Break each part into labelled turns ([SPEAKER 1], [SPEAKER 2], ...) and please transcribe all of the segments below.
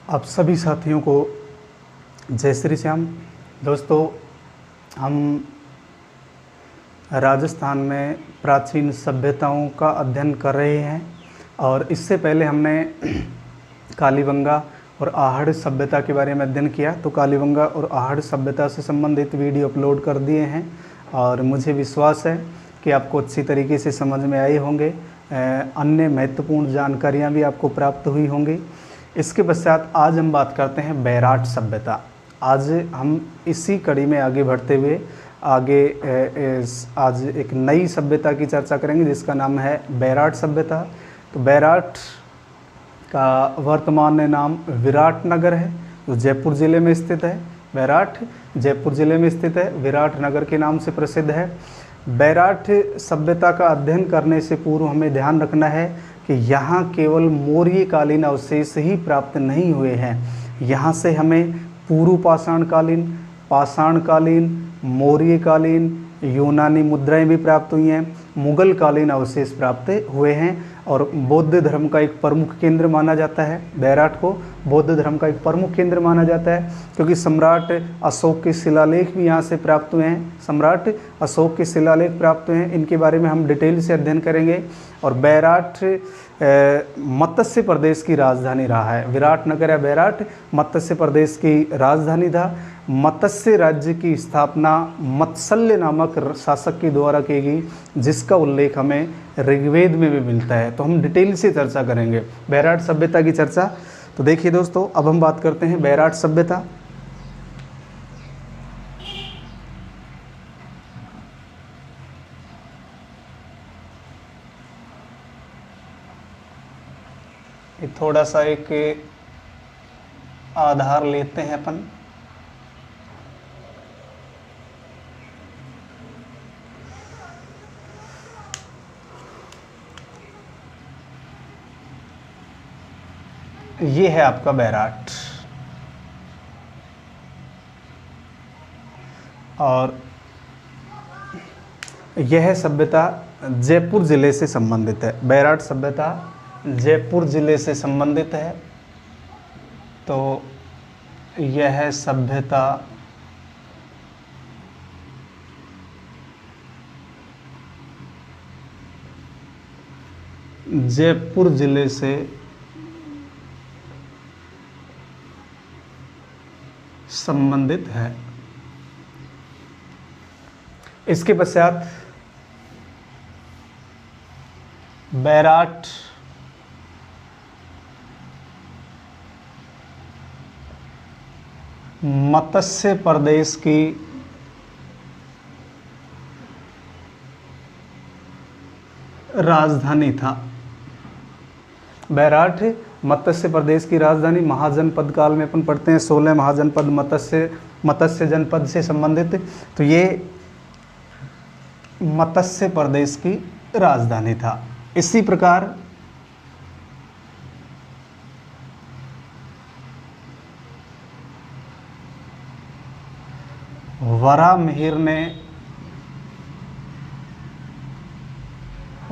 [SPEAKER 1] आप सभी साथियों को जय श्री श्याम। दोस्तों, हम राजस्थान में प्राचीन सभ्यताओं का अध्ययन कर रहे हैं और इससे पहले हमने कालीबंगा और आहड़ सभ्यता के बारे में अध्ययन किया। तो कालीबंगा और आहड़ सभ्यता से संबंधित वीडियो अपलोड कर दिए हैं और मुझे विश्वास है कि आपको अच्छी तरीके से समझ में आए होंगे। अन्य महत्वपूर्ण जानकारियाँ भी आपको प्राप्त हुई होंगी। इसके पश्चात आज हम बात करते हैं बैराट सभ्यता। आज हम इसी कड़ी में आगे बढ़ते हुए आज एक नई सभ्यता की चर्चा करेंगे जिसका नाम है बैराट सभ्यता। तो बैराट का वर्तमान नाम विराटनगर है, जो जयपुर ज़िले में स्थित है। बैराट जयपुर ज़िले में स्थित है, विराटनगर के नाम से प्रसिद्ध है। बैराट सभ्यता का अध्ययन करने से पूर्व हमें ध्यान रखना है कि यहाँ केवल मौर्यकालीन अवशेष ही प्राप्त नहीं हुए हैं। यहाँ से हमें पूर्व पाषाणकालीन, पाषाणकालीन, मौर्यकालीन, यूनानी मुद्राएं भी प्राप्त हुई हैं, मुगल कालीन अवशेष प्राप्त हुए हैं और बौद्ध धर्म का एक प्रमुख केंद्र माना जाता है। बैराट को बौद्ध धर्म का एक प्रमुख केंद्र माना जाता है क्योंकि सम्राट अशोक के शिलालेख भी यहाँ से प्राप्त हुए हैं। सम्राट अशोक के शिलालेख प्राप्त हुए हैं, इनके बारे में हम डिटेल से अध्ययन करेंगे। और बैराट मत्स्य प्रदेश की राजधानी रहा है। विराटनगर या बैराट मत्स्य प्रदेश की राजधानी था। मत्स्य राज्य की स्थापना मत्सल्य नामक शासक के द्वारा की गई, जिसका उल्लेख हमें ऋग्वेद में भी मिलता है। तो हम डिटेल से चर्चा करेंगे बैराट सभ्यता की चर्चा। तो देखिए दोस्तों, अब हम बात करते हैं बैराट सभ्यता। थोड़ा सा एक आधार लेते हैं अपन। ये है आपका बैराट और यह सभ्यता जयपुर ज़िले से संबंधित है। बैराट सभ्यता जयपुर ज़िले से संबंधित है। तो यह सभ्यता जयपुर ज़िले से संबंधित है। इसके पश्चात बैराट मत्स्य प्रदेश की राजधानी था। बैराट मत्स्य प्रदेश की राजधानी। महाजनपद काल में अपन पढ़ते हैं 16 महाजनपद मत्स्य जनपद से संबंधित। तो ये मत्स्य प्रदेश की राजधानी था। इसी प्रकार वराहमिहिर ने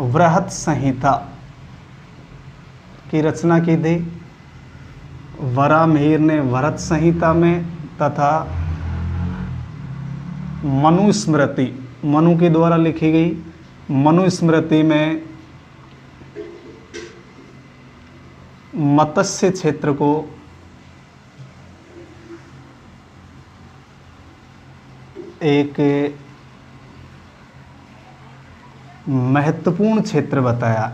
[SPEAKER 1] वृहत संहिता की रचना की थी। वराहमिहिर ने वृहत संहिता में तथा मनुस्मृति, मनु के द्वारा लिखी गई मनुस्मृति में मत्स्य क्षेत्र को एक महत्वपूर्ण क्षेत्र बताया।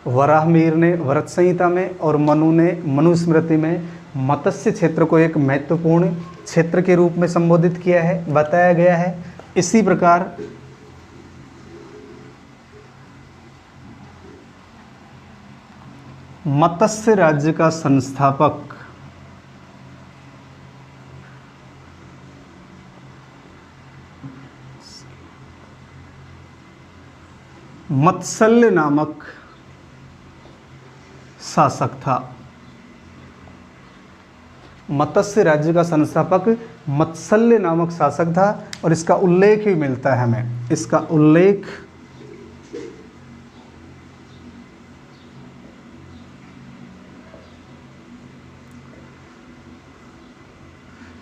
[SPEAKER 1] वराहमिहिर ने वृहत संहिता में और मनु ने मनुस्मृति में मत्स्य क्षेत्र को एक महत्वपूर्ण क्षेत्र के रूप में संबोधित किया है, बताया गया है। इसी प्रकार मत्स्य राज्य का संस्थापक मत्सल्य नामक शासक था। मत्स्य राज्य का संस्थापक मत्सल्य नामक शासक था और इसका उल्लेख भी मिलता है हमें। इसका उल्लेख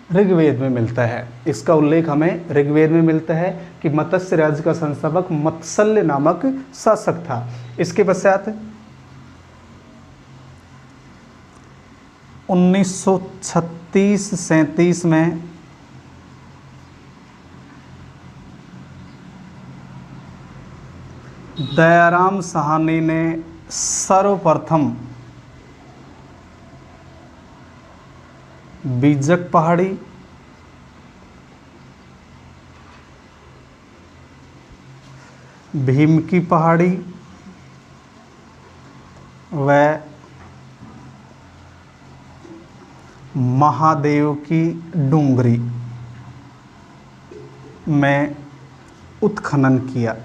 [SPEAKER 1] ऋग्वेद में मिलता है। इसका उल्लेख हमें ऋग्वेद में मिलता है कि मत्स्य राज्य का संस्थापक मत्सल्य नामक शासक था। इसके पश्चात 1936-37 में दयाराम साहनी ने सर्वप्रथम बीजक पहाड़ी, भीम की पहाड़ी व महादेव की डूंगरी में उत्खनन किया।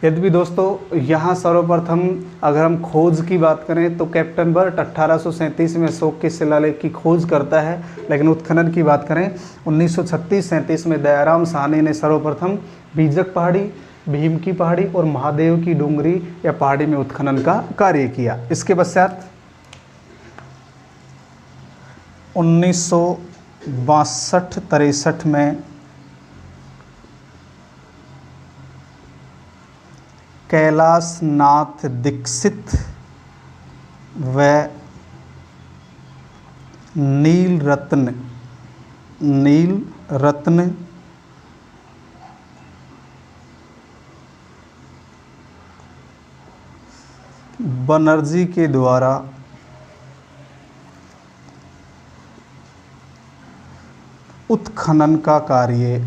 [SPEAKER 1] यद्यपि दोस्तों यहाँ सर्वप्रथम अगर हम खोज की बात करें तो कैप्टन बर्ट 1837 में अशोक के शिलालेख की खोज करता है, लेकिन उत्खनन की बात करें 1936-37 में दयाराम साहनी ने सर्वप्रथम बीजक पहाड़ी, भीम की पहाड़ी और महादेव की डूंगरी या पहाड़ी में उत्खनन का कार्य किया। इसके पश्चात 1962-63 में कैलाश नाथ दीक्षित व नील रत्न बनर्जी के द्वारा उत्खनन का कार्य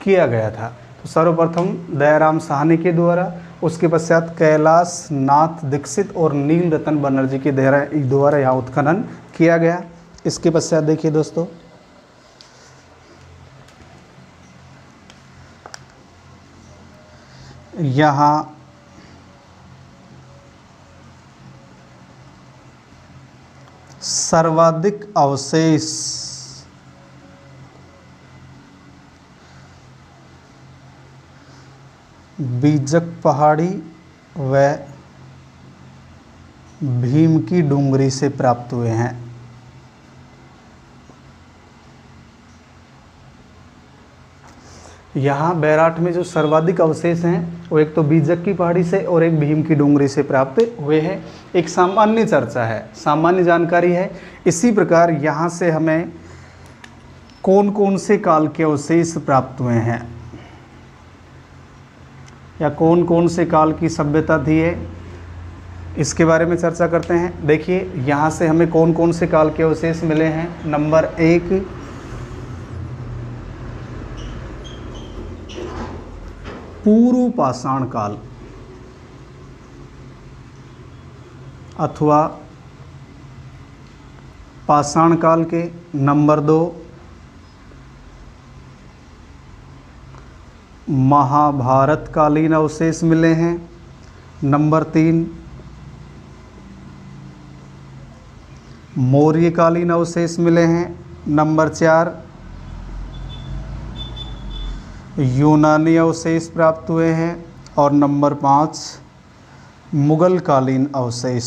[SPEAKER 1] किया गया था। तो सर्वप्रथम दयाराम साहनी के द्वारा, उसके पश्चात कैलाश नाथ दीक्षित और नील रतन बनर्जी के द्वारा यहाँ उत्खनन किया गया। इसके पश्चात देखिए दोस्तों, यहाँ सर्वाधिक अवशेष बीजक पहाड़ी व भीम की डूंगरी से प्राप्त हुए हैं। यहाँ बैराट में जो सर्वाधिक अवशेष हैं वो एक तो बीजक की पहाड़ी से और एक भीम की डूंगरी से प्राप्त हुए हैं। एक सामान्य चर्चा है, सामान्य जानकारी है। इसी प्रकार यहाँ से हमें कौन कौन से काल के अवशेष प्राप्त हुए हैं या कौन कौन से काल की सभ्यता थी है, इसके बारे में चर्चा करते हैं। देखिए यहाँ से हमें कौन कौन से काल के अवशेष मिले हैं। नंबर 1, पूर्व पाषाण काल अथवा पाषाण काल के। नंबर 2, महाभारत कालीन अवशेष मिले हैं। नंबर 3, मौर्यकालीन अवशेष मिले हैं। नंबर 4, यूनानी अवशेष प्राप्त हुए हैं। और नंबर 5, मुगल कालीन अवशेष।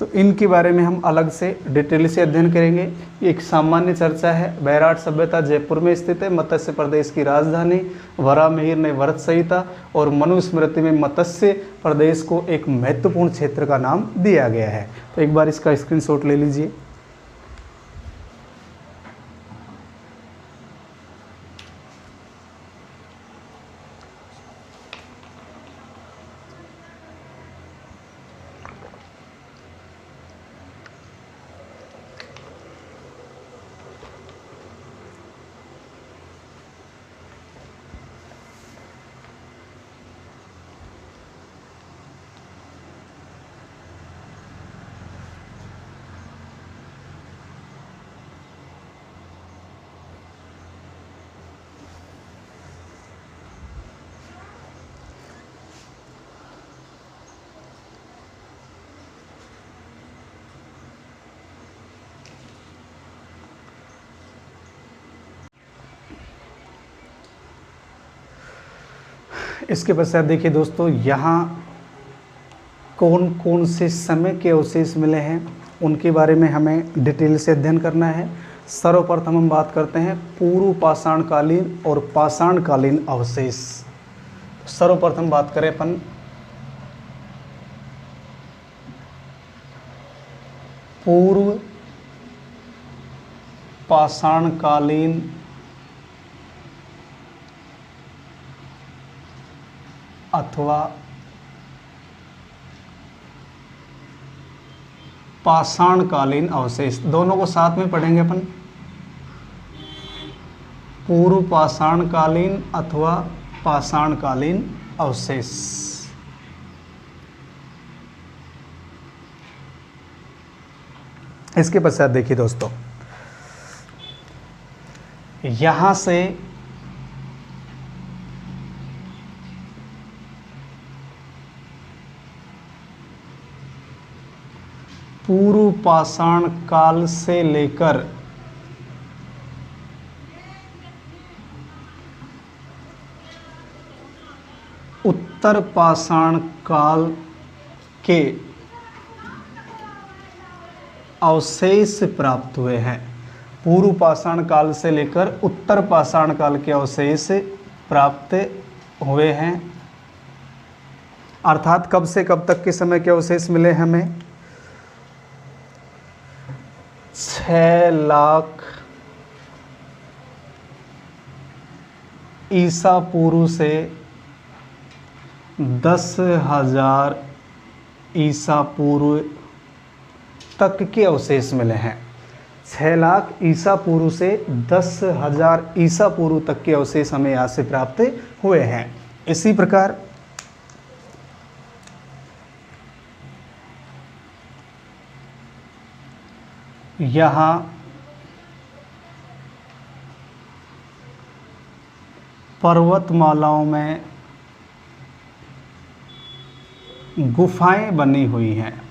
[SPEAKER 1] तो इनके बारे में हम अलग से डिटेल से अध्ययन करेंगे। ये एक सामान्य चर्चा है। बैराट सभ्यता जयपुर में स्थित है, मत्स्य प्रदेश की राजधानी। वराहमिहिर ने व्रत संहिता और मनुस्मृति में मत्स्य प्रदेश को एक महत्वपूर्ण क्षेत्र का नाम दिया गया है। तो एक बार इसका स्क्रीनशॉट ले लीजिए। इसके पश्चात देखिए दोस्तों, यहाँ कौन कौन से समय के अवशेष मिले हैं उनके बारे में हमें डिटेल से अध्ययन करना है। सर्वप्रथम हम बात करते हैं पूर्व पाषाणकालीन और पाषाणकालीन अवशेष। सर्वप्रथम बात करें अपन पूर्व पाषाणकालीन अथवा पाषाणकालीन अवशेष, दोनों को साथ में पढ़ेंगे अपन। पूर्व पाषाणकालीन अथवा पाषाणकालीन अवशेष। इसके पश्चात देखिए दोस्तों, यहां से पूर्व पाषाण काल से लेकर उत्तर पाषाण काल के अवशेष प्राप्त हुए हैं। पूर्व पाषाण काल से लेकर उत्तर पाषाण काल के अवशेष प्राप्त हुए हैं। अर्थात कब से कब तक के समय के अवशेष मिले हमें? 6 लाख ईसा पूर्व से 10,000 ईसा पूर्व तक के अवशेष मिले हैं। 6 लाख ईसा पूर्व से 10,000 ईसा पूर्व तक के अवशेष हमें यहाँ से प्राप्त हुए हैं। इसी प्रकार यहाँ पर्वतमालाओं में गुफाएं बनी हुई हैं।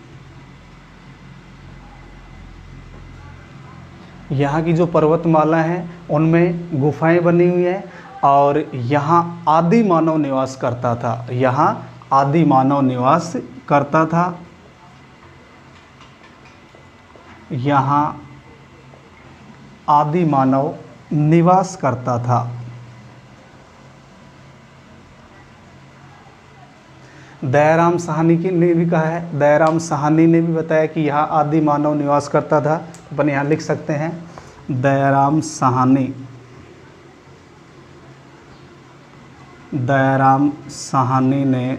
[SPEAKER 1] यहाँ की जो पर्वतमाला है उनमें गुफाएं बनी हुई हैं और यहाँ आदि मानव निवास करता था। यहाँ आदि मानव निवास करता था। यहाँ आदि मानव निवास करता था। दयाराम साहनी ने भी कहा है, दयाराम साहनी ने भी बताया कि यहाँ आदि मानव निवास करता था। अपन यहाँ लिख सकते हैं दयाराम साहनी। दयाराम साहनी ने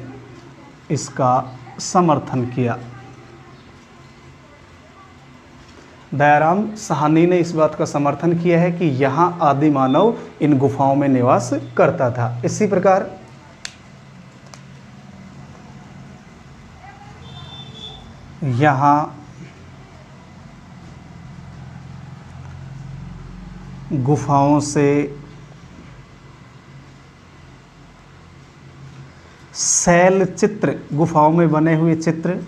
[SPEAKER 1] इसका समर्थन किया। दयाराम साहनी ने इस बात का समर्थन किया है कि यहाँ आदि मानव इन गुफाओं में निवास करता था। इसी प्रकार यहाँ गुफाओं से शैल चित्र, गुफाओं में बने हुए चित्र,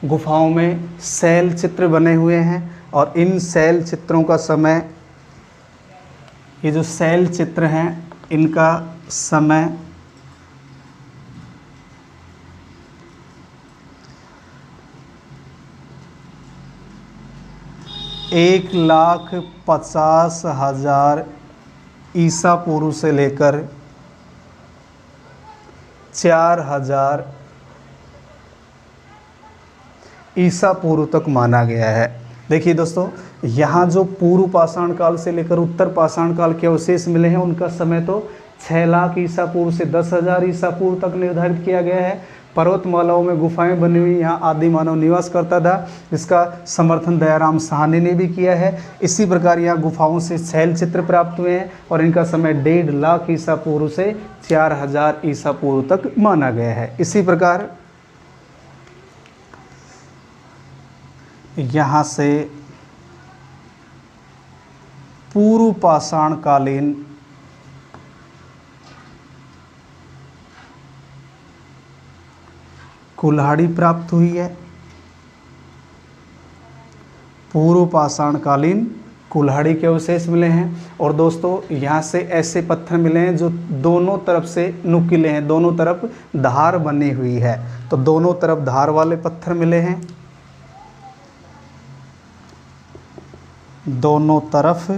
[SPEAKER 1] गुफाओं में शैल चित्र बने हुए हैं और इन शैल चित्रों का समय, ये जो शैल चित्र हैं इनका समय 1,50,000 ईसा पूर्व से लेकर 4,000 ईसा पूर्व तक माना गया है। देखिए दोस्तों, यहाँ जो पूर्व पाषाण काल से लेकर उत्तर पाषाण काल के अवशेष मिले हैं उनका समय तो 6 लाख ईसा पूर्व से 10,000 ईसा पूर्व तक निर्धारित किया गया है। पर्वतमालाओं में गुफाएं बनी हुई, यहाँ आदि मानव निवास करता था, जिसका समर्थन दयाराम साहनी ने भी किया है। इसी प्रकार यहाँ गुफाओं से शैल चित्र प्राप्त हुए हैं और इनका समय 1.5 लाख ईसा पूर्व से 4,000 ईसा पूर्व तक माना गया है। इसी प्रकार यहाँ से पूर्व पाषाण कालीन कुल्हाड़ी प्राप्त हुई है। पूर्व पाषाण कालीन कुल्हाड़ी के अवशेष मिले हैं। और दोस्तों यहाँ से ऐसे पत्थर मिले हैं जो दोनों तरफ से नुकीले हैं, दोनों तरफ धार बनी हुई है। तो दोनों तरफ धार वाले पत्थर मिले हैं, दोनों तरफ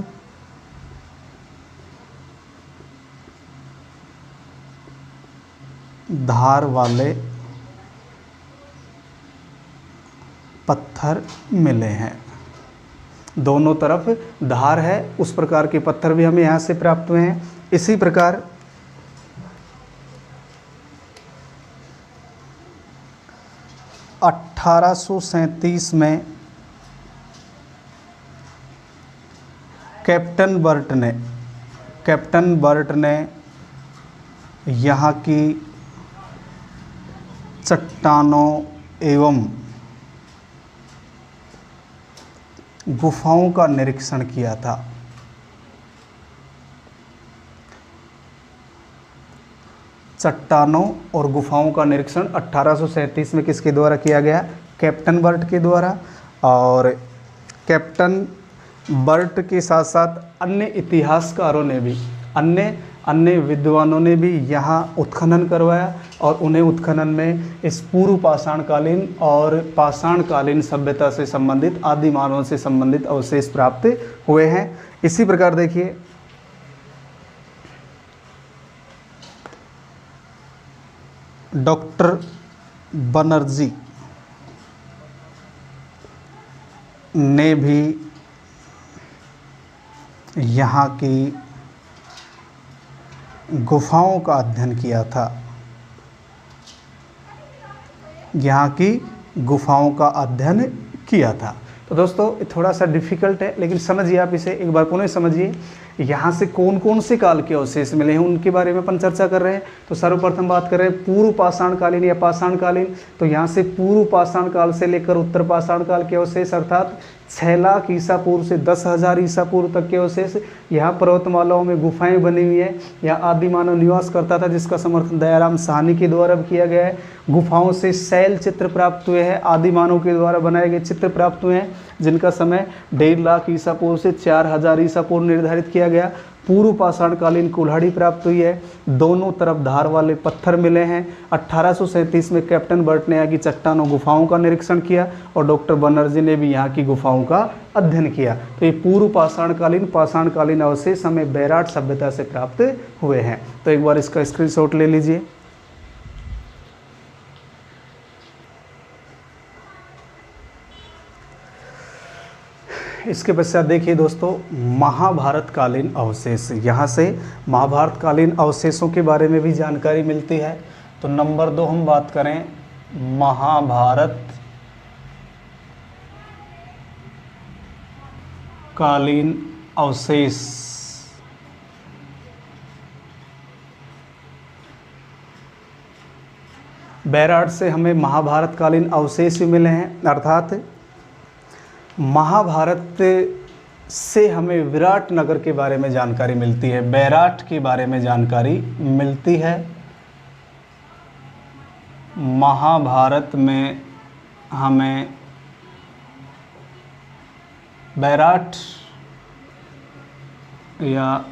[SPEAKER 1] धार वाले पत्थर मिले हैं। दोनों तरफ धार है उस प्रकार के पत्थर भी हमें यहाँ से प्राप्त हुए हैं। इसी प्रकार (1837) में कैप्टन बर्ट ने यहाँ की चट्टानों एवं गुफाओं का निरीक्षण किया था। चट्टानों और गुफाओं का निरीक्षण 1837 में किसके द्वारा किया गया? कैप्टन बर्ट के द्वारा। और कैप्टन बर्ट के साथ साथ अन्य इतिहासकारों ने भी, अन्य विद्वानों ने भी यहाँ उत्खनन करवाया और उन्हें उत्खनन में इस पूर्व पाषाणकालीन और पाषाणकालीन सभ्यता से संबंधित, आदि मानव से संबंधित अवशेष प्राप्त हुए हैं। इसी प्रकार देखिए डॉक्टर बनर्जी ने भी यहाँ की गुफाओं का अध्ययन किया था। यहाँ की गुफाओं का अध्ययन किया था। तो दोस्तों थोड़ा सा डिफिकल्ट है, लेकिन समझिए आप इसे एक बार पुनः समझिए। यहाँ से कौन कौन से काल के अवशेष मिले हैं उनके बारे में अपन चर्चा कर रहे हैं। तो सर्वप्रथम बात कर रहे हैं पूर्व पाषाणकालीन या पाषाणकालीन। तो यहाँ से पूर्व पाषाण काल से लेकर उत्तर पाषाण काल के अवशेष अर्थात 6 लाख ईसा पूर्व से 10,000 ईसा पूर्व तक के अवशेष। यहाँ पर्वतमालाओं में गुफाएं बनी हुई है। यहाँ आदि मानव निवास करता था, जिसका समर्थन दयाराम साहनी के द्वारा किया गया है। गुफाओं से शैल चित्र प्राप्त हुए हैं, आदि मानव के द्वारा बनाए गए चित्र प्राप्त हुए हैं, जिनका समय 1.5 लाख ईसा पूर्व से 4,000 ईसा पूर्व निर्धारित किया गया। पूर्व पाषाणकालीन कुल्हाड़ी प्राप्त हुई है, दोनों तरफ धार वाले पत्थर मिले हैं। 1837 में कैप्टन बर्ट ने यहाँ की चट्टानों गुफाओं का निरीक्षण किया और डॉक्टर बनर्जी ने भी यहाँ की गुफाओं का अध्ययन किया। तो ये पूर्व पाषाणकालीन अवशेष हमें बैराट सभ्यता से प्राप्त हुए हैं। तो एक बार इसका स्क्रीनशॉट ले लीजिए। इसके पश्चात देखिए दोस्तों महाभारतकालीन अवशेष। यहाँ से महाभारतकालीन अवशेषों के बारे में भी जानकारी मिलती है। तो नंबर 2 हम बात करें महाभारत कालीन अवशेष। बैराट से हमें महाभारतकालीन अवशेष भी मिले हैं, अर्थात महाभारत से हमें विराट नगर के बारे में जानकारी मिलती है, बैराट के बारे में जानकारी मिलती है। महाभारत में हमें बैराट या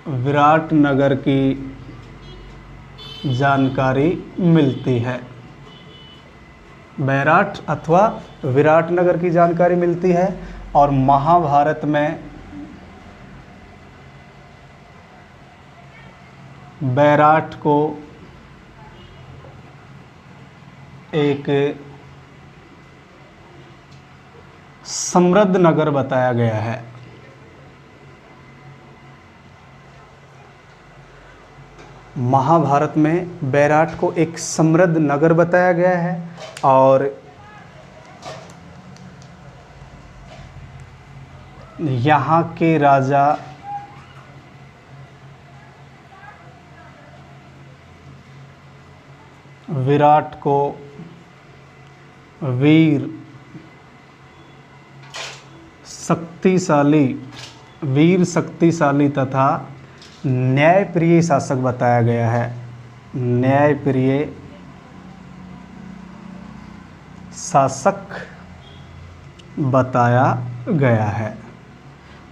[SPEAKER 1] विराट नगर की जानकारी मिलती है। बैराट अथवा विराट नगर की जानकारी मिलती है। और महाभारत में बैराट को एक समृद्ध नगर बताया गया है। महाभारत में बैराट को एक समृद्ध नगर बताया गया है। और यहाँ के राजा विराट को वीर शक्तिशाली तथा न्यायप्रिय शासक बताया गया है। न्यायप्रिय शासक बताया गया है।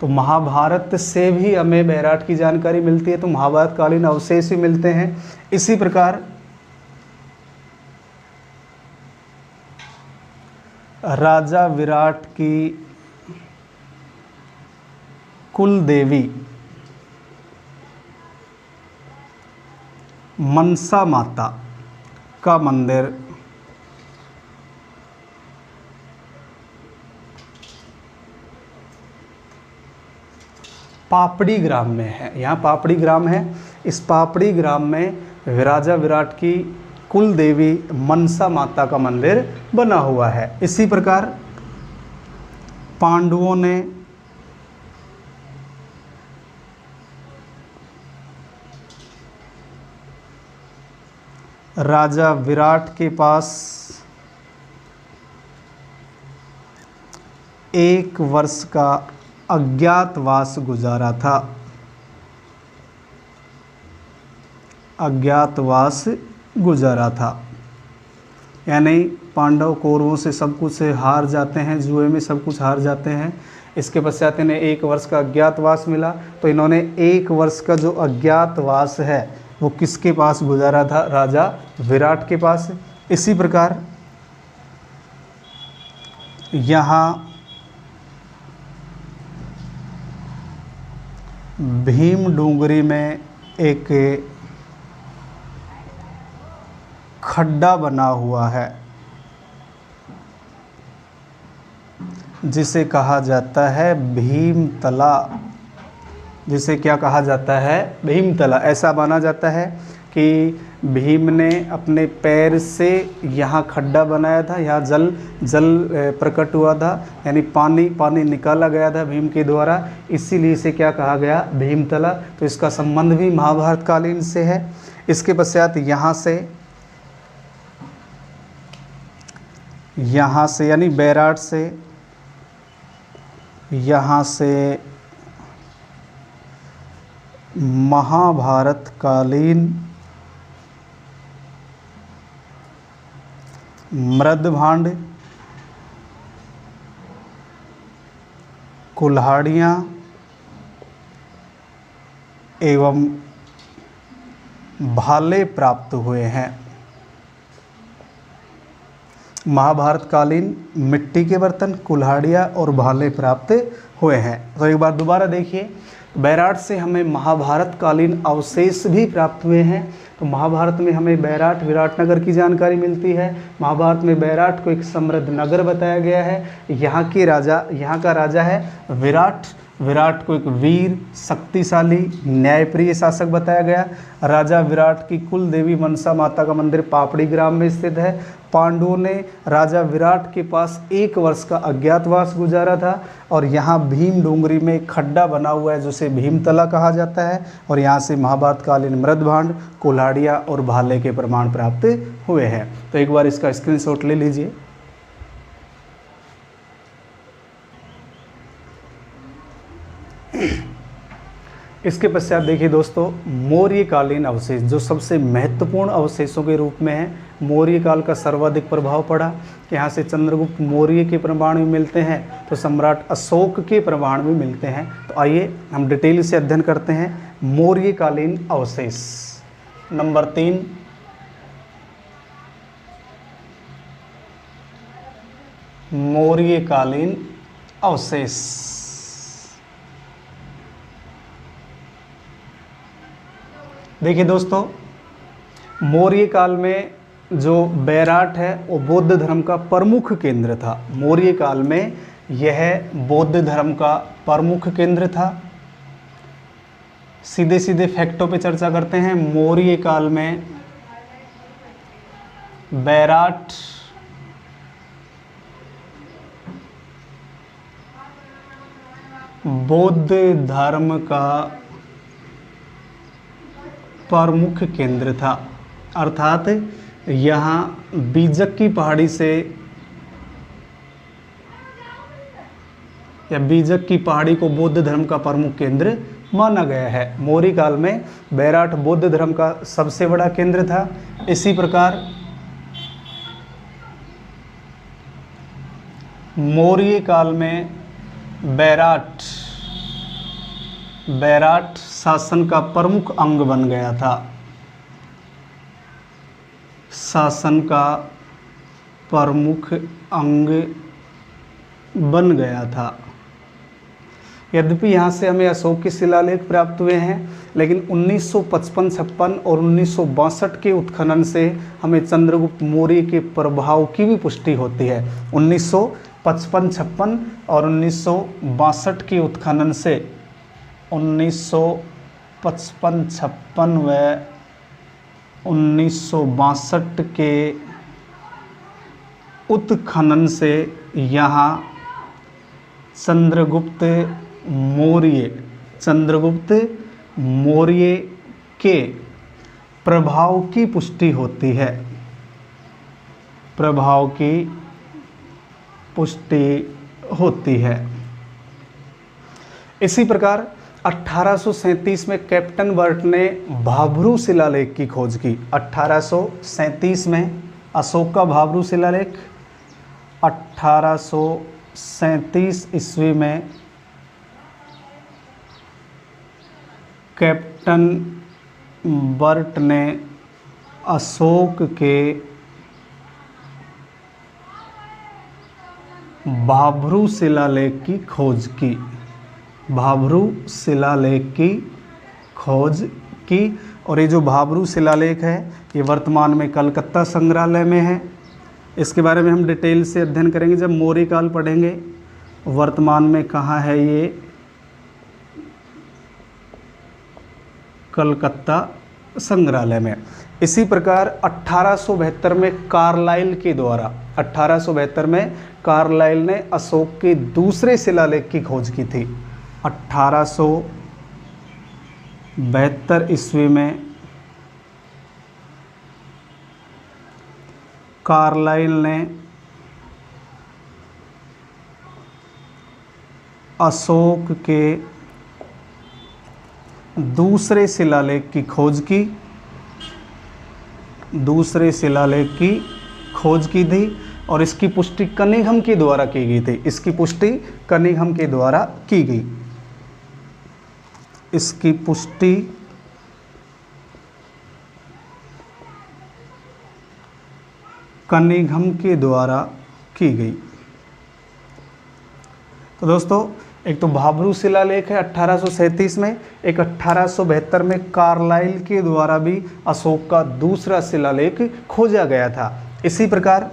[SPEAKER 1] तो महाभारत से भी हमें बैराट की जानकारी मिलती है, तो महाभारत कालीन अवशेष भी मिलते हैं। इसी प्रकार राजा विराट की कुल देवी मनसा माता का मंदिर पापड़ी ग्राम में है। यहाँ पापड़ी ग्राम है, इस पापड़ी ग्राम में राजा विराट की कुल देवी मनसा माता का मंदिर बना हुआ है। इसी प्रकार पांडवों ने राजा विराट के पास 1 वर्ष का अज्ञातवास गुजारा था। अज्ञातवास गुजारा था, यानी पांडव कौरवों से सब कुछ हार जाते हैं, जुए में सब कुछ हार जाते हैं। इसके पश्चात इन्हें 1 वर्ष का अज्ञातवास मिला, तो इन्होंने 1 वर्ष का जो अज्ञातवास है वो किसके पास गुजारा था? राजा विराट के पास। इसी प्रकार यहाँ भीम डूंगरी में एक खड्डा बना हुआ है जिसे कहा जाता है भीमतला। जिसे क्या कहा जाता है? भीमतला। ऐसा माना जाता है कि भीम ने अपने पैर से यहाँ खड्डा बनाया था, यहाँ जल प्रकट हुआ था, यानी पानी निकाला गया था भीम के द्वारा, इसीलिए इसे क्या कहा गया? भीमतला। तो इसका संबंध भी महाभारत कालीन से है। इसके पश्चात यहाँ से यानी बैराट से यहाँ से महाभारत कालीन मृदभांड, कुल्हाड़ियाँ एवं भाले प्राप्त हुए हैं। महाभारत कालीन मिट्टी के बर्तन, कुल्हाड़ियाँ और भाले प्राप्त हुए हैं। तो एक बार दोबारा देखिए, बैराट से हमें महाभारत कालीन अवशेष भी प्राप्त हुए हैं। तो महाभारत में हमें बैराट विराटनगर की जानकारी मिलती है। महाभारत में बैराट को एक समृद्ध नगर बताया गया है। यहाँ का राजा है विराट। विराट को एक वीर, शक्तिशाली, न्यायप्रिय शासक बताया गया। राजा विराट की कुल देवी मनसा माता का मंदिर पापड़ी ग्राम में स्थित है। पांडवों ने राजा विराट के पास 1 वर्ष का अज्ञातवास गुजारा था, और यहाँ भीम डोंगरी में एक खड्डा बना हुआ है जिसे भीमतला कहा जाता है, और यहाँ से महाभारत कालीन मृदभांड, कुल्हाड़ियाँ और भाले के प्रमाण प्राप्त हुए हैं। तो एक बार इसका स्क्रीनशॉट ले लीजिए। इसके पश्चात देखिए दोस्तों, मौर्यकालीन अवशेष जो सबसे महत्वपूर्ण अवशेषों के रूप में है। मौर्य काल का सर्वाधिक प्रभाव पड़ा। यहाँ से चंद्रगुप्त मौर्य के प्रमाण भी मिलते हैं, तो सम्राट अशोक के प्रमाण भी मिलते हैं। तो आइए हम डिटेल से अध्ययन करते हैं मौर्यकालीन अवशेष। नंबर 3, मौर्यकालीन अवशेष। देखिए दोस्तों, मौर्य काल में जो बैराट है वो बौद्ध धर्म का प्रमुख केंद्र था। मौर्य काल में यह बौद्ध धर्म का प्रमुख केंद्र था। सीधे सीधे फैक्टों पे चर्चा करते हैं। मौर्य काल में बैराट बौद्ध धर्म का प्रमुख केंद्र था, अर्थात यहाँ बीजक की पहाड़ी से या बीजक की पहाड़ी को बौद्ध धर्म का प्रमुख केंद्र माना गया है। मौर्य काल में बैराट बौद्ध धर्म का सबसे बड़ा केंद्र था। इसी प्रकार मौर्य काल में बैराट बैराट शासन का प्रमुख अंग बन गया था। शासन का प्रमुख अंग बन गया था। यद्यपि यहाँ से हमें अशोक के शिलालेख प्राप्त हुए हैं, लेकिन 1955-56 और 1962 के उत्खनन से हमें चंद्रगुप्त मौर्य के प्रभाव की भी पुष्टि होती है। 1955-56 और 1962 के उत्खनन से 1955-56 व 1962 के उत्खनन से यहाँ चंद्रगुप्त मौर्य के प्रभाव की पुष्टि होती है। प्रभाव की पुष्टि होती है। इसी प्रकार 1837 में कैप्टन बर्ट ने भाब्रू शिलालेख की खोज की। 1837 में अशोक का भाब्रू शिलालेख, 1837 ईस्वी में कैप्टन बर्ट ने अशोक के भाब्रू शिलालेख की खोज की। भाब्रू शिलालेख की खोज की। और ये जो भाब्रू शिलालेख है ये वर्तमान में कलकत्ता संग्रहालय में है। इसके बारे में हम डिटेल से अध्ययन करेंगे जब मौर्य काल पढ़ेंगे। वर्तमान में कहाँ है ये? कलकत्ता संग्रहालय में। इसी प्रकार 1872 में कार्लाइल के द्वारा 1872 में कार्लाइल ने अशोक के दूसरे शिलालेख की खोज की थी। 1872 ईस्वी में कार्लाइल ने अशोक के दूसरे शिलालेख की खोज की। दूसरे शिलालेख की खोज की थी और इसकी पुष्टि कनिंघम के द्वारा की गई थी। इसकी पुष्टि कनिंघम के द्वारा की गई। इसकी पुष्टि कनिंघम के द्वारा की गई। तो दोस्तों, एक तो भाब्रू शिलालेख है 1837 में, एक 1872 में कार्लाइल के द्वारा भी अशोक का दूसरा शिलालेख खोजा गया था। इसी प्रकार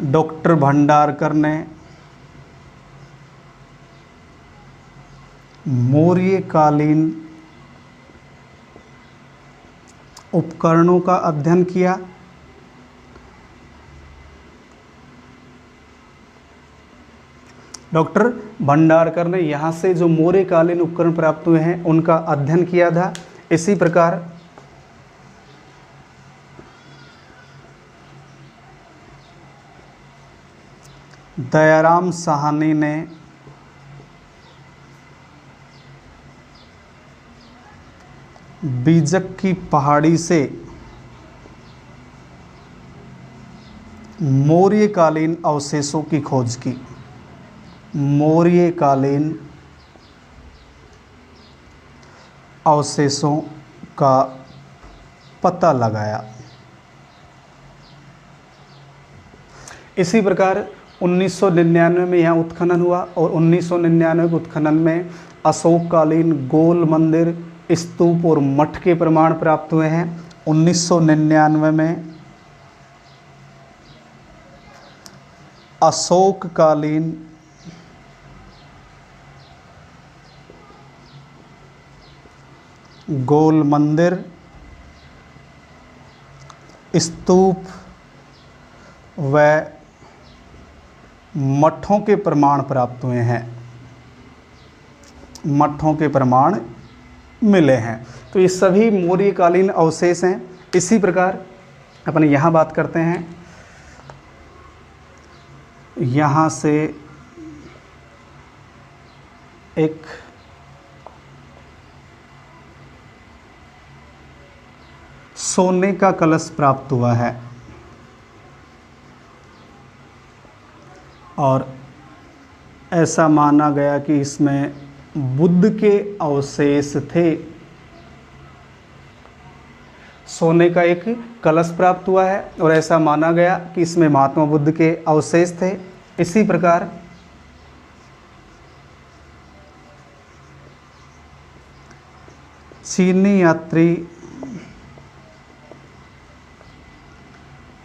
[SPEAKER 1] डॉक्टर भंडारकर ने मौर्यकालीन उपकरणों का अध्ययन किया। डॉक्टर भंडारकर ने यहाँ से जो मौर्यकालीन उपकरण प्राप्त हुए हैं उनका अध्ययन किया था। इसी प्रकार दयाराम साहनी ने बीजक की पहाड़ी से मौर्यकालीन अवशेषों की खोज की। मौर्यकालीन अवशेषों का पता लगाया। इसी प्रकार 1999 में यहाँ उत्खनन हुआ और 1999 के उत्खनन में अशोककालीन गोल मंदिर, स्तूप और मठ के प्रमाण प्राप्त हुए हैं। 1999 में अशोककालीन गोल मंदिर, स्तूप व मठों के प्रमाण प्राप्त हुए हैं। मठों के प्रमाण मिले हैं। तो ये सभी मौर्यकालीन अवशेष हैं। इसी प्रकार अपन यहाँ बात करते हैं। यहाँ से एक सोने का कलश प्राप्त हुआ है। और ऐसा माना गया कि इसमें बुद्ध के अवशेष थे। सोने का एक कलश प्राप्त हुआ है और ऐसा माना गया कि इसमें महात्मा बुद्ध के अवशेष थे। इसी प्रकार चीनी यात्री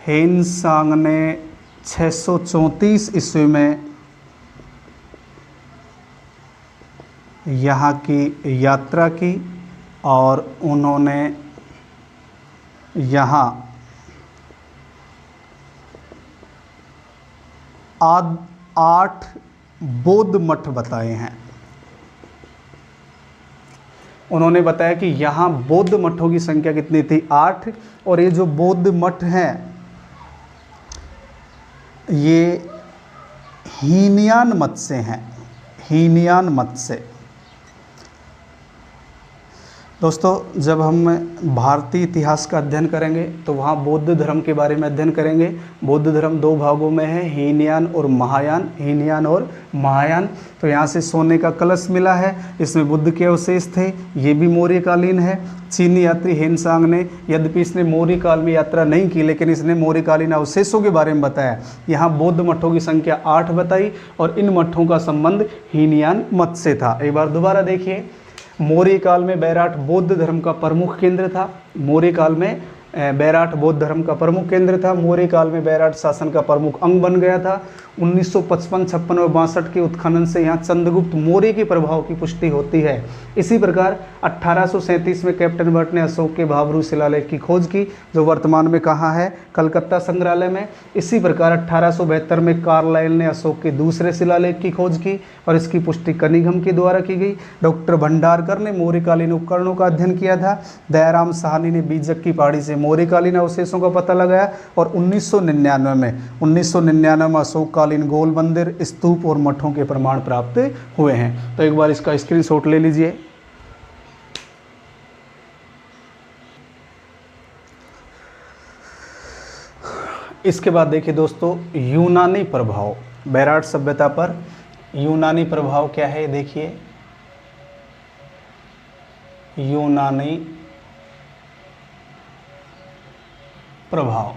[SPEAKER 1] हेनसांग ने 634 ईस्वी में यहाँ की यात्रा की और उन्होंने यहाँ 8 बौद्ध मठ बताए हैं। उन्होंने बताया कि यहाँ बौद्ध मठों की संख्या कितनी थी, 8। और ये जो बौद्ध मठ हैं ये हीनयान मत से हैं, हीनयान मत से। दोस्तों, जब हम भारतीय इतिहास का अध्ययन करेंगे तो वहाँ बौद्ध धर्म के बारे में अध्ययन करेंगे। बौद्ध धर्म 2 भागों में है, हीनयान और महायान। हीनयान और महायान। तो यहाँ से सोने का कलश मिला है, इसमें बुद्ध के अवशेष थे, ये भी मौर्य कालीन है। चीनी यात्री हेनसांग ने, यद्यपि इसने मौर्य काल में यात्रा नहीं की, लेकिन इसने मौर्य कालीन अवशेषों के बारे में बताया। यहाँ बौद्ध मठों की संख्या 8 बताई और इन मठों का संबंध हीनयान मत से था। एक बार दोबारा देखिए, मौर्य काल में बैराट बौद्ध धर्म का प्रमुख केंद्र था। मौर्य काल में बैराट बौद्ध धर्म का प्रमुख केंद्र था। मौर्य काल में बैराट शासन का प्रमुख अंग बन गया था। 1955, 56 और 62 के उत्खनन से यहाँ चंद्रगुप्त मौर्य के प्रभाव की पुष्टि होती है। इसी प्रकार 1837 में कैप्टन बर्ट ने अशोक के भाबरू शिलालेख की खोज की, जो वर्तमान में कहाँ है, कलकत्ता संग्रहालय में। इसी प्रकार 1872 में कार्लाइल ने अशोक के दूसरे शिलालेख की खोज की और इसकी पुष्टि कनिघम के द्वारा की गई। डॉक्टर भंडारकर ने मौर्यकालीन उपकरणों का अध्ययन किया था। दयाराम साहनी ने बीजक की पहाड़ी से मौर्यकालीन अवशेषों का पता लगाया और 1999 में अशोक कालीन गोल मंदिर, स्तूप और मठों के प्रमाण प्राप्त हुए हैं। तो एक बार इसका स्क्रीनशॉट ले लीजिए। इसके बाद देखिए दोस्तों, यूनानी प्रभाव बैराट सभ्यता पर। यूनानी प्रभाव क्या है, देखिए यूनानी प्रभाव।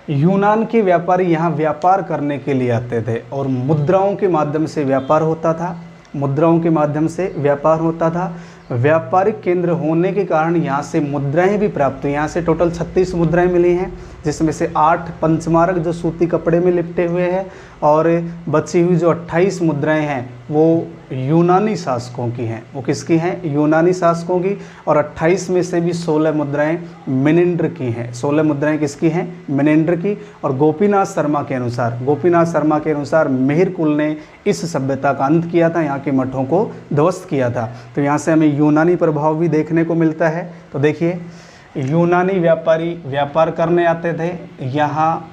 [SPEAKER 1] यूनान के व्यापारी यहाँ व्यापार करने के लिए आते थे और मुद्राओं के माध्यम से व्यापार होता था। मुद्राओं के माध्यम से व्यापार होता था। व्यापारिक केंद्र होने के कारण यहाँ से मुद्राएं भी प्राप्त हुई। यहाँ से टोटल 36 मुद्राएं मिली हैं, जिसमें से 8 पंचमारक जो सूती कपड़े में लिपटे हुए हैं और बची हुई जो 28 मुद्राएं हैं वो यूनानी शासकों की हैं। वो किसकी हैं, यूनानी शासकों की। और 28 में से भी 16 मुद्राएं मिनेंड्र की हैं। 16 मुद्राएं किसकी हैं, मिनेंड्र की। और गोपीनाथ शर्मा के अनुसार मिहिर कुल ने इस सभ्यता का अंत किया था, यहाँ के मठों को ध्वस्त किया था। तो यहाँ से हमें यूनानी प्रभाव भी देखने को मिलता है। तो देखिए, यूनानी व्यापारी व्यापार करने आते थे। यहाँ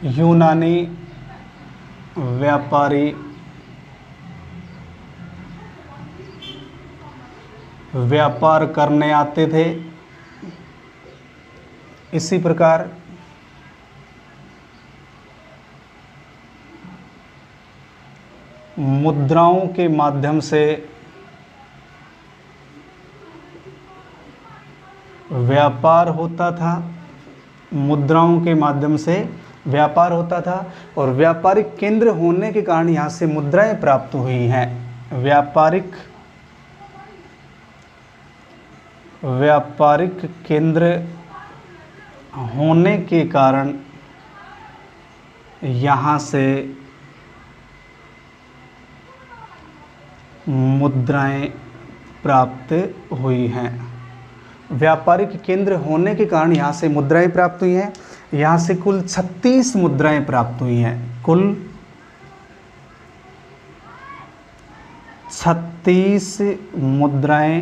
[SPEAKER 1] यूनानी व्यापारी व्यापार करने आते थे। इसी प्रकार मुद्राओं के माध्यम से व्यापार होता था। मुद्राओं के माध्यम से व्यापार होता था और व्यापारिक केंद्र होने के कारण यहाँ से मुद्राएं प्राप्त हुई हैं। व्यापारिक केंद्र होने के कारण यहाँ से मुद्राएं प्राप्त हुई हैं। व्यापारिक केंद्र होने के कारण यहाँ से मुद्राएं प्राप्त हुई हैं। यहाँ से कुल 36 मुद्राएं प्राप्त हुई हैं। कुल 36 मुद्राएं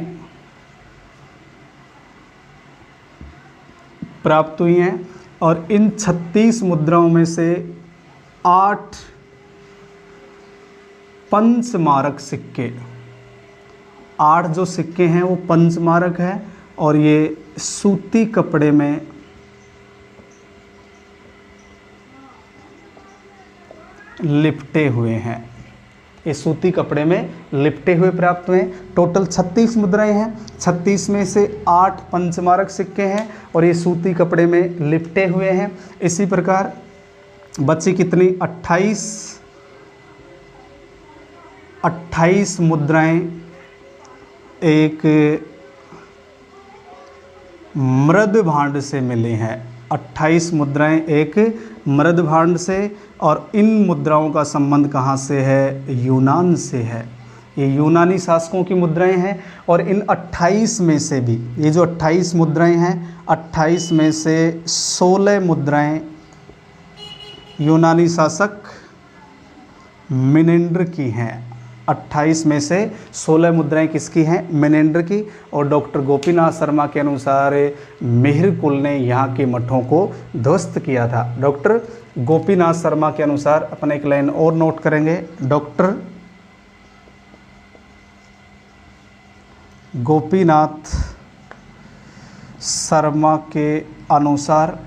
[SPEAKER 1] प्राप्त हुई हैं और इन 36 मुद्राओं में से 8 पंचमारक सिक्के, 8 जो सिक्के हैं वो पंचमारक हैं और ये सूती कपड़े में लिपटे हुए हैं, ये सूती कपड़े में लिपटे हुए प्राप्त हुए। टोटल 36 मुद्राएं हैं, 36 में से 8 पंचमारक सिक्के हैं और ये सूती कपड़े में लिपटे हुए हैं। इसी प्रकार बची कितनी 28 मुद्राएं एक मृद भांड से मिली हैं। 28 मुद्राएं एक मृद भांड से, और इन मुद्राओं का संबंध कहाँ से है? यूनान से है। ये यूनानी शासकों की मुद्राएं हैं और इन 28 में से भी, ये जो 28 मुद्राएं हैं, 28 में से 16 मुद्राएं यूनानी शासक मिनेंडर की हैं। 28 में से 16 मुद्राएं किसकी हैं? मिनेंडर की। और डॉक्टर गोपीनाथ शर्मा के अनुसार मिहिरकुल ने यहाँ के मठों को ध्वस्त किया था। डॉक्टर गोपीनाथ शर्मा के अनुसार, अपन एक लाइन और नोट करेंगे, डॉक्टर गोपीनाथ शर्मा के अनुसार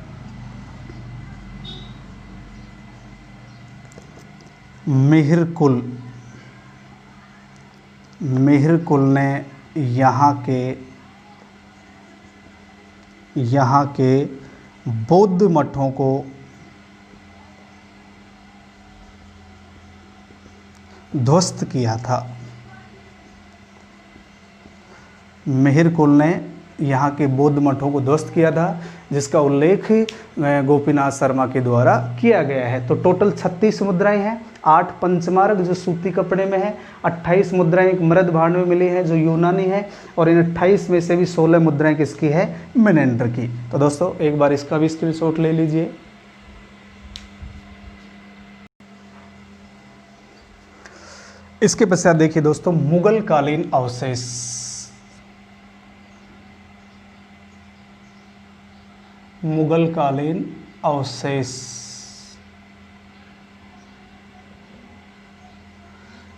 [SPEAKER 1] मिहिरकुल ने यहाँ के बौद्ध मठों को ध्वस्त किया था। मिहिरकुल ने यहाँ के बौद्ध मठों को ध्वस्त किया था, जिसका उल्लेख गोपीनाथ शर्मा के द्वारा किया गया है। तो टोटल 36 मुद्राएं हैं, 8 पंचमारक जो सूती कपड़े में है, 28 मुद्राएं एक मृद भांड में मिली है जो यूनानी है, और इन 28 में से भी 16 मुद्राएं किसकी है? मिनेंडर की। तो दोस्तों एक बार इसका भी स्क्रीनशॉट ले लीजिए। इसके पश्चात देखिए दोस्तों, मुगल कालीन अवशेष। मुगल कालीन अवशेष।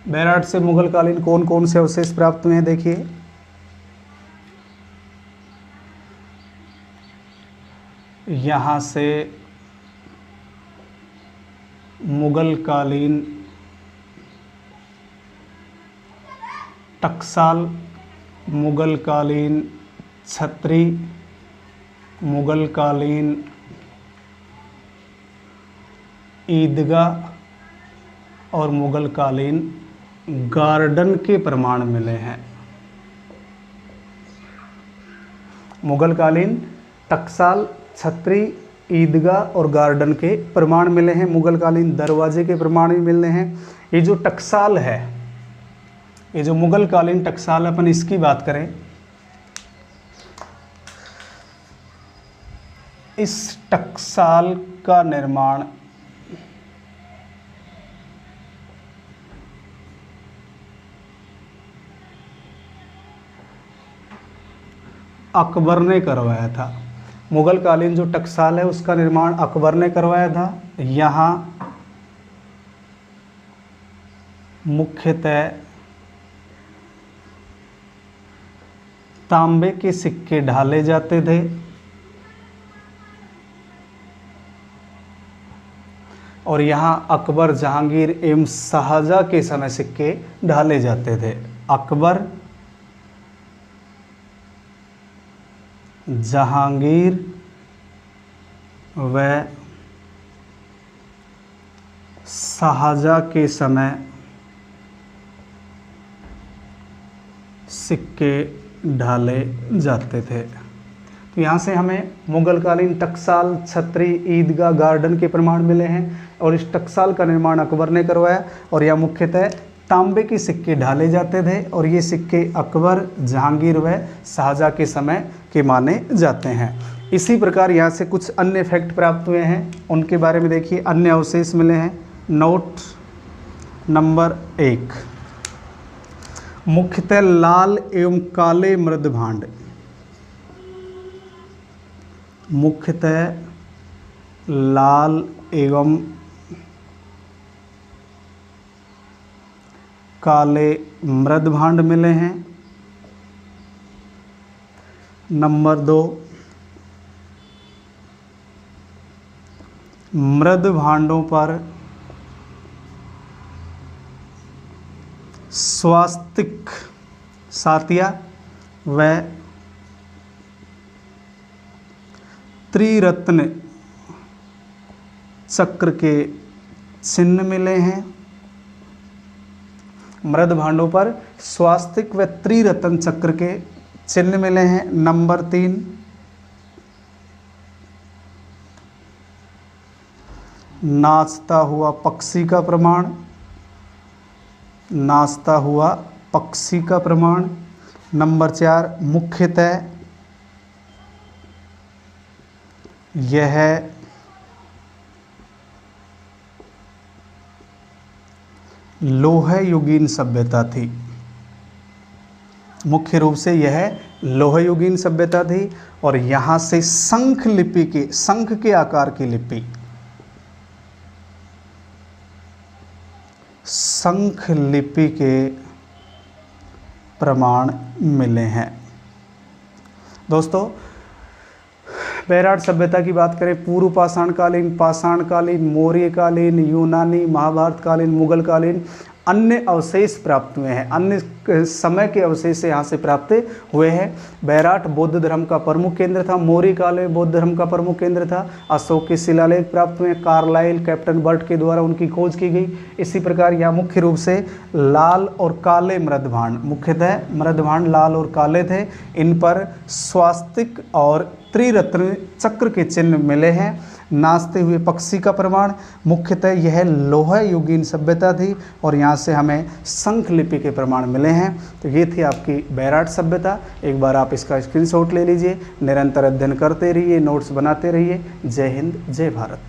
[SPEAKER 1] बैराट से मुगल कालीन कौन कौन से अवशेष प्राप्त हुए हैं? देखिए, यहाँ से मुगल कालीन टकसाल, मुगल कालीन छत्री, मुगल कालीन ईदगाह और मुगल कालीन गार्डन के प्रमाण मिले हैं। मुगल कालीन टकसाल, छत्री, ईदगाह और गार्डन के प्रमाण मिले हैं। मुगल कालीन दरवाजे के प्रमाण भी मिले हैं। ये जो टकसाल है, ये जो मुगल कालीन टकसाल, अपन इसकी बात करें, इस टकसाल का निर्माण अकबर ने करवाया था। मुगल कालीन जो टकसाल है उसका निर्माण अकबर ने करवाया था। यहाँ मुख्यतः तांबे के सिक्के ढाले जाते थे और यहाँ अकबर, जहांगीर एवं शाहजहां के समय सिक्के ढाले जाते थे। अकबर, जहांगीर व शाहजहां के समय सिक्के ढाले जाते थे। तो यहाँ से हमें मुगल कालीन टकसाल, छत्री, ईदगाह, गार्डन के प्रमाण मिले हैं और इस टकसाल का निर्माण अकबर ने करवाया और यह मुख्यतः तांबे के सिक्के ढाले जाते थे और ये सिक्के अकबर, जहांगीर व शाहजहां के समय के माने जाते हैं। इसी प्रकार यहाँ से कुछ अन्य फैक्ट प्राप्त हुए हैं, उनके बारे में देखिए। अन्य अवशेष मिले हैं। नोट नंबर 1, मुख्यतः लाल एवं काले मृद भांड। मुख्यतः लाल एवं काले मृद भांड मिले हैं। नंबर 2, मृद भांडों पर स्वास्तिक सातिया व त्रिरत्न चक्र के चिन्ह मिले हैं। मृद भांडों पर स्वास्तिक व त्रिरत्न चक्र के चिन्ह मिले हैं। नंबर 3, नाचता हुआ पक्षी का प्रमाण, नाचता हुआ पक्षी का प्रमाण। नंबर 4, मुख्यतः यह लोह युगीन सभ्यता थी। मुख्य रूप से यह लोह युगीन सभ्यता थी और यहाँ से शंख लिपि के, शंख के आकार की लिपि, शंख लिपि के प्रमाण मिले हैं। दोस्तों, बैराट सभ्यता की बात करें, पूर्व पाषाणकालीन, मौर्यकालीन, यूनानी, महाभारतकालीन, मुगलकालीन अन्य अवशेष प्राप्त हुए हैं। अन्य समय के अवशेष यहाँ से प्राप्त हुए हैं। बैराट बौद्ध धर्म का प्रमुख केंद्र था। मौर्य काल में बौद्ध धर्म का प्रमुख केंद्र था। अशोक के शिलालेख प्राप्त हुए। कार्लाइल, कैप्टन बर्ट के द्वारा उनकी खोज की गई। इसी प्रकार यहाँ मुख्य रूप से लाल और काले मृदभांड, मुख्यतः मृदभांड लाल और काले थे। इन पर स्वास्तिक और त्रिरत्न चक्र के चिन्ह मिले हैं। नाचते हुए पक्षी का प्रमाण, मुख्यतः यह लोह युगीन सभ्यता थी और यहाँ से हमें शंख लिपि के प्रमाण मिले हैं। तो ये थी आपकी बैराट सभ्यता। एक बार आप इसका स्क्रीनशॉट ले लीजिए। निरंतर अध्ययन करते रहिए, नोट्स बनाते रहिए। जय हिंद, जय भारत।